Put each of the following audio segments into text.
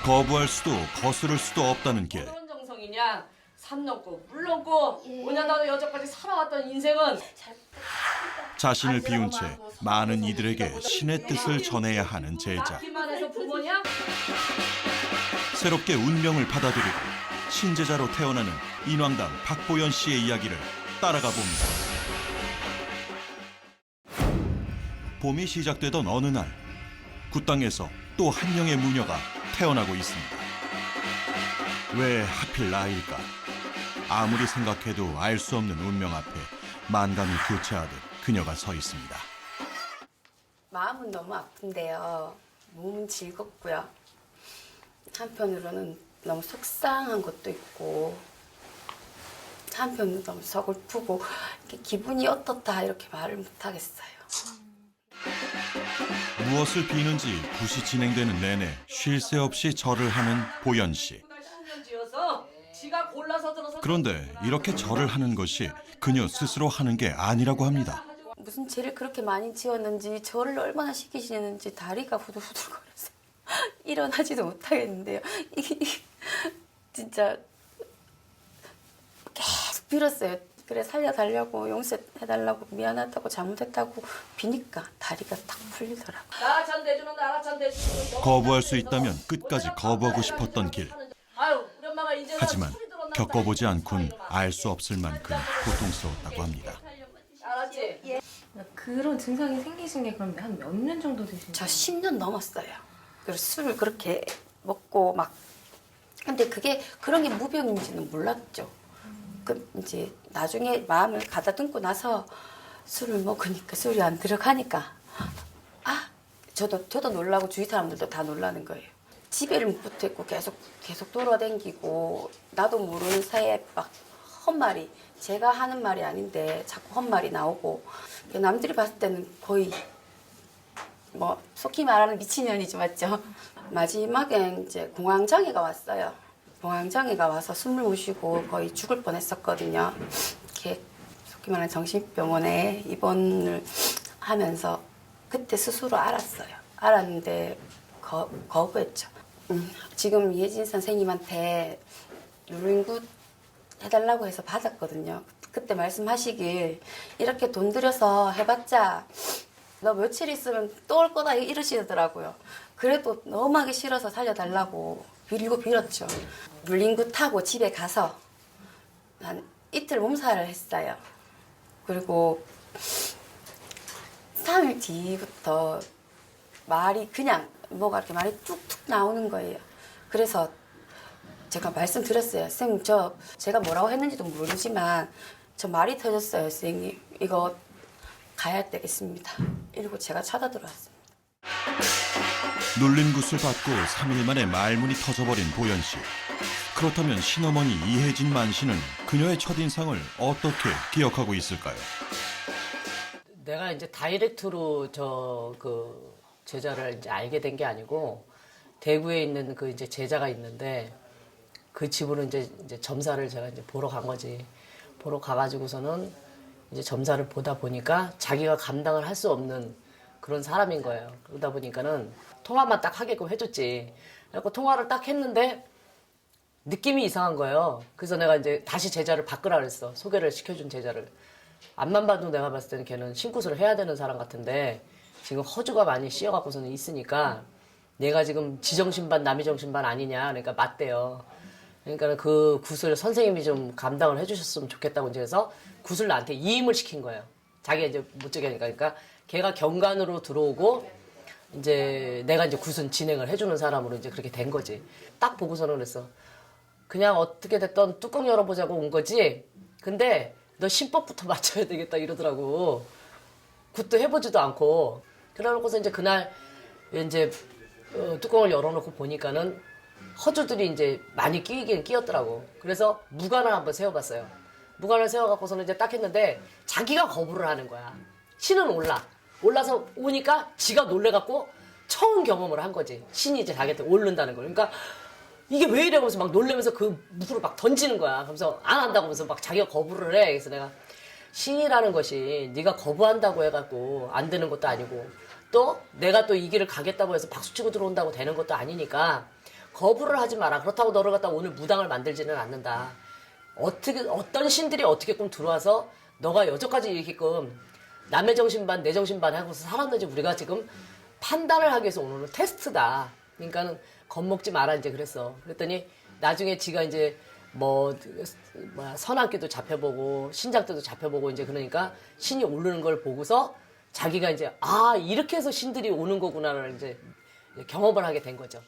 거부할 수도 거스를 수도 없다는 길. 어떤 정성이냐? 산 넘고 물 넘고 5년 나도 여태까지 살아왔던 인생은 자신을 비운 채 많은 이들에게 신의 뜻을 전해야 하는 제자. 낳기만 해서 부모냐? 새롭게 운명을 받아들이고 신제자로 태어나는 인왕당 박보연 씨의 이야기를 따라가 봅니다. 봄이 시작되던 어느 날, 굿당에서 또 한 명의 무녀가 태어나고 있습니다. 왜 하필 나일까? 아무리 생각해도 알 수 없는 운명 앞에 만감이 교체하듯 그녀가 서 있습니다. 마음은 너무 아픈데요. 몸은 즐겁고요. 한편으로는 너무 속상한 것도 있고 한편으로 너무 서글프고 기분이 어떻다 이렇게 말을 못하겠어요. 무엇을 비는지 굿이 진행되는 내내 쉴 새 없이 절을 하는 보연 씨. 지가 골라서 들어서 그런데 이렇게 절을 하는 것이 그녀 스스로 하는 게 아니라고 합니다. 무슨 죄를 그렇게 많이 지었는지 절을 얼마나 시키시는지 다리가 후들후들거려서 일어나지도 못하겠는데요. 진짜 계속 빌었어요. 그래 살려달라고 용서해달라고 미안하다고 잘못했다고 비니까 다리가 탁 풀리더라고요. 나라찬 대주는 나라찬 대주는 거부할 수 있다면 끝까지 거부하고 싶었던 길. 아유, 우리 엄마가 이제는 하지만 소리 들었나 겪어보지 보다. 않곤 알 수 없을 만큼 고통스러웠다고 합니다. 알았지? 그런 증상이 생기신 게 그럼 한 몇 년 정도 되신 저 거예요? 10년 넘었어요. 그리고 술을 그렇게 먹고 막 근데 그게 그런 게 무병인지는 몰랐죠. 그 이제 나중에 마음을 가다듬고 나서 술을 먹으니까 술이 안 들어가니까 저도 놀라고 주위 사람들도 다 놀라는 거예요. 집에를 못 붙었고 계속 돌아다니고 나도 모르는 사이에 막 헛말이 제가 하는 말이 아닌데 자꾸 헛말이 나오고 남들이 봤을 때는 거의 뭐 속히 말하는 미친년이죠, 맞죠? 마지막엔 이제 공황장애가 왔어요. 공황장애가 와서 숨을 못 쉬고 거의 죽을 뻔했었거든요. 이렇게 속히 말하는 정신병원에 입원을 하면서 그때 스스로 알았어요. 알았는데 거부했죠. 지금 이혜진 선생님한테 룰링굿 해달라고 해서 받았거든요. 그때 말씀하시길 이렇게 돈 들여서 해봤자 너 며칠 있으면 또 올 거다 이러시더라고요. 그래도 너무 하기 싫어서 살려달라고 빌었죠. 룰링굿 타고 집에 가서 한 이틀 몸살을 했어요. 그리고 3일 뒤부터 말이 그냥 뭐가 이렇게 말이 뚝뚝 나오는 거예요. 그래서 제가 말씀드렸어요. 선생님 제가 뭐라고 했는지도 모르지만 저 말이 터졌어요. 선생님 이거 가야 되겠습니다. 이러고 제가 찾아들어왔습니다. 눌린 굿을 받고 3일 만에 말문이 터져버린 보연 씨. 그렇다면 신어머니 이혜진 만 씨는 그녀의 첫인상을 어떻게 기억하고 있을까요? 내가 이제 다이렉트로 그 제자를 이제 알게 된 게 아니고 대구에 있는 그 이제 제자가 있는데 그 집으로 이제 점사를 제가 이제 보러 간 거지. 보러 가가지고서는 이제 점사를 보다 보니까 자기가 감당을 할 수 없는 그런 사람인 거예요. 그러다 보니까는 통화만 딱 하게끔 해줬지. 그래서 통화를 딱 했는데 느낌이 이상한 거예요. 그래서 내가 이제 다시 제자를 바꾸라 그랬어. 소개를 시켜준 제자를. 앞만 봐도 내가 봤을 때는 걔는 신굿을 해야 되는 사람 같은데 지금 허주가 많이 씌어갖고서는 있으니까 내가 지금 지정신반 남이정신반 아니냐. 그러니까 맞대요. 그러니까 그 굿을 선생님이 좀 감당을 해주셨으면 좋겠다고 이제 해서 굿을 나한테 이임을 시킨 거예요. 자기가 이제 못 저기 하니까. 그러니까 걔가 경관으로 들어오고 이제 내가 이제 굿은 진행을 해주는 사람으로 이제 그렇게 된 거지. 딱 보고서는 그랬어. 그냥 어떻게 됐든 뚜껑 열어보자고 온 거지. 근데 너 신법부터 맞춰야 되겠다 이러더라고. 굿도 해보지도 않고. 그래놓고서 이제 그날 이제 뚜껑을 열어놓고 보니까는 허주들이 이제 많이 끼긴 끼었더라고. 그래서 무관을 한번 세워봤어요. 무관을 세워갖고서는 이제 딱 했는데 자기가 거부를 하는 거야. 신은 올라서 오니까 지가 놀래갖고 처음 경험을 한 거지. 신이 이제 자기한테 오른다는 걸. 그러니까 이게 왜 이래 하면서 막 놀래면서 그 무술을 막 던지는 거야. 그러면서 안 한다고 하면서 막 자기가 거부를 해. 그래서 내가 신이라는 것이 네가 거부한다고 해갖고 안 되는 것도 아니고 또 내가 또 이 길을 가겠다고 해서 박수치고 들어온다고 되는 것도 아니니까 거부를 하지 마라. 그렇다고 너를 갖다 오늘 무당을 만들지는 않는다. 어떤 신들이 어떻게끔 들어와서 너가 여태까지 이렇게끔 남의 정신반 내 정신반 하고서 살았는지 우리가 지금 판단을 하기 위해서 오늘은 테스트다. 그러니까는 겁먹지 마라 이제 그랬어. 그랬더니 나중에 지가 이제 선악기도 잡혀보고 신작들도 잡혀보고 이제 그러니까 신이 오르는 걸 보고서 자기가 이제 이렇게 해서 신들이 오는 거구나를 이제 경험을 하게 된 거죠.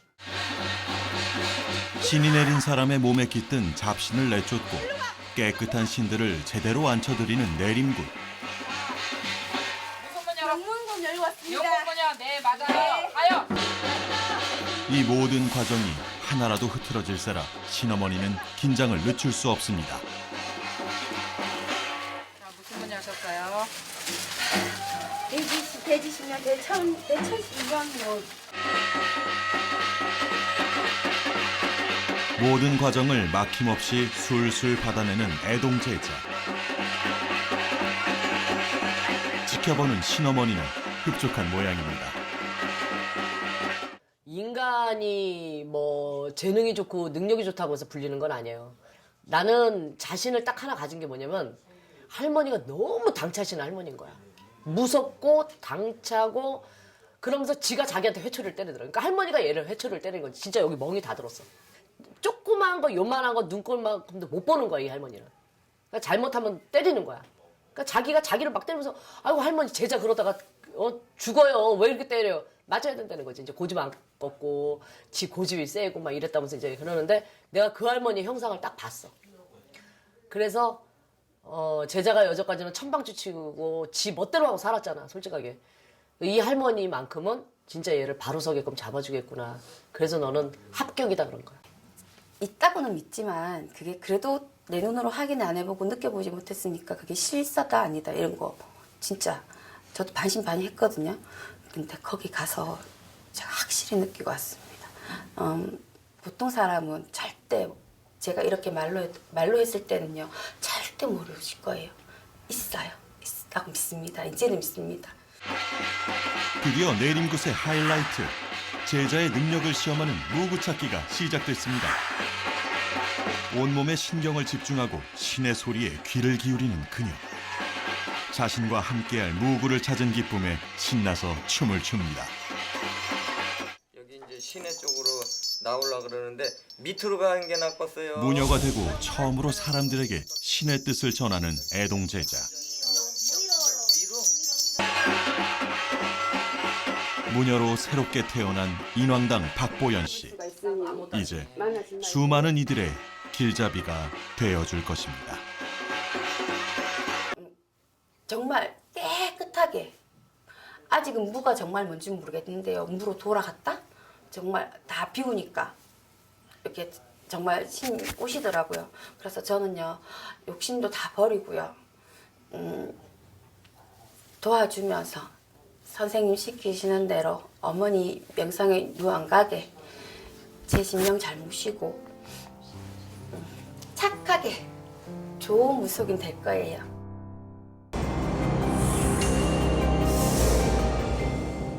신이 내린 사람의 몸에 깃든 잡신을 내쫓고 깨끗한 신들을 제대로 앉혀드리는 내림굿. 영문군 열고 왔습니다. 영문군요. 네, 맞아요. 가요. 이 모든 과정이 하나라도 흐트러질세라 신어머니는 긴장을 늦출 수 없습니다. 자, 무슨 문제 하셨어요? 대지시면 대천이왕요. 모든 과정을 막힘없이 술술 받아내는 애동제자. 지켜보는 신어머니는 흡족한 모양입니다. 인간이 재능이 좋고 능력이 좋다고 해서 불리는 건 아니에요. 나는 자신을 딱 하나 가진 게 뭐냐면 할머니가 너무 당차시는 할머니인 거야. 무섭고 당차고 그러면서 지가 자기한테 회초리를 때리더라고. 그러니까 할머니가 얘를 회초리를 때리는 건 진짜 여기 멍이 다 들었어. 조그만 거 요만한 거 눈꼴만큼도 못 보는 거야 이 할머니는. 그러니까 잘못하면 때리는 거야. 그러니까 자기가 자기를 막 때리면서 아이고 할머니 제자 그러다가 죽어요. 왜 이렇게 때려요? 맞아야 된다는 거지. 이제 고집 안 꺾고 지 고집이 세고 막 이랬다면서 이제 그러는데 내가 그 할머니 형상을 딱 봤어. 그래서 제자가 여태까지는 천방지치고 지 멋대로 하고 살았잖아. 솔직하게. 이 할머니만큼은 진짜 얘를 바로 서게끔 잡아주겠구나. 그래서 너는 합격이다 그런 거야. 있다고는 믿지만 그게 그래도 내 눈으로 확인 안 해보고 느껴보지 못했으니까 그게 실사다 아니다 이런 거 진짜 저도 반신반의했거든요. 근데 거기 가서 제가 확실히 느끼고 왔습니다. 보통 사람은 절대 제가 이렇게 말로 했을 때는요 절대 모르실 거예요. 있다고 믿습니다. 이제는 믿습니다. 드디어 내림굿의 하이라이트. 제자의 능력을 시험하는 무구찾기가 시작됐습니다. 온몸에 신경을 집중하고 신의 소리에 귀를 기울이는 그녀. 자신과 함께할 무구를 찾은 기쁨에 신나서 춤을 춥니다. 여기 이제 시내 쪽으로 나오려 그러는데 밑으로 가는 게 나빴어요. 무녀가 되고 처음으로 사람들에게 신의 뜻을 전하는 애동제자. 무녀로 새롭게 태어난 인왕당 박보연 씨. 이제 수많은 이들의 길잡이가 되어줄 것입니다. 정말 깨끗하게 아직은 무가 정말 뭔지 모르겠는데요. 무로 돌아갔다? 정말 다 비우니까 이렇게 정말 신이 오시더라고요. 그래서 저는요 욕심도 다 버리고요. 도와주면서 선생님 시키시는 대로 어머니 명상에 유안 가게 제 신명 잘 모시고 착하게 좋은 무속인 될 거예요.